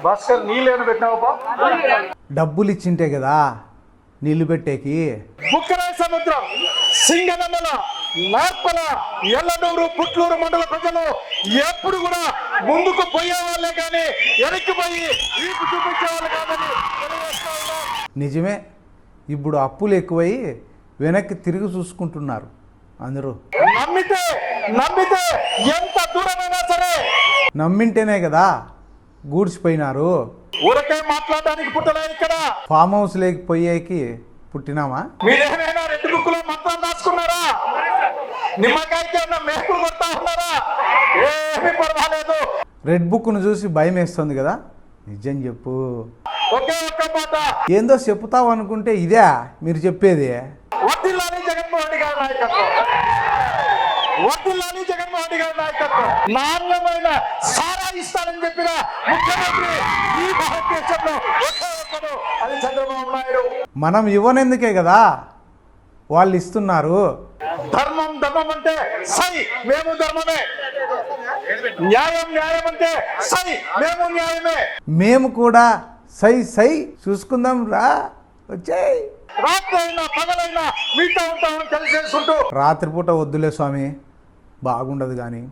భాస్కర్ నీళ్ళేను పెట్టినావా? డబ్బులు ఇచ్చింటే కదా నీళ్లు పెట్టేకి. బుక్కరాయ సముద్రం, సింగనమల, నార్పల, ఎల్లనూరు, పుట్లూరు మండల ప్రజలు ఎప్పుడు కూడా ముందుకు పోయేవాళ్ళే కానీ వెనక్కి పోయి వీపు చూపించేవాళ్ళు కాదని తెలియజేస్తా ఉన్నాం. నిజమే, ఇప్పుడు అప్పులు ఎక్కువై వెనక్కి తిరిగి చూసుకుంటున్నారు అందరూ. నమ్మితే ఎంత దూరమైనా సరే. నమ్మింటేనే కదా గూడ్చిపోయినారు. ఊరకే మాట్లాడడానికి పుట్టలే ఇక్కడ. ఫామ్ హౌస్ లేకపోయేకి పుట్టినామా? మీరేమైనా రెడ్ బుక్ లో మంత్రం రాసుకున్నారా? నిమ్మకాయకి ఉన్న మేకులు కొడతా ఉన్నారా? ఏమీ పర్వాలేదు. రెడ్ బుక్ను చూసి భయం వేస్తుంది కదా. నిజం చెప్పు. ఒకే ఒక్క మాట. ఏందో చెప్తావు అనుకుంటే ఇదే మీరు చెప్పేది. వర్ధిల్లాలి జగన్మోహన్ రెడ్డి గారి నాయకత్వం. వర్ధిల్లాలి జగన్మోహన్ రెడ్డి గారి నాయకత్వం. నాణ్యమైన సారా ఇస్తానని చెప్పిన ముఖ్యమంత్రి ఈ భారతదేశంలో ఒకే ఒక్కడు, అది చంద్రబాబు నాయుడు. మనం ఇవ్వనందుకే కదా వాళ్ళు ఇస్తున్నారు. ధర్మం అంటే సై, మేము ధర్మమే. న్యాయం అంటే సై, మేము న్యాయమే. మేము కూడా సై చూసుకుందాం రా, వచ్చేయ్. రాత్రి అయినా పగలైనా మీతో ఉంటామని తెలిసేసుకుంటూ. రాత్రిపూట వద్దులే స్వామి, బాగుండదు కానీ.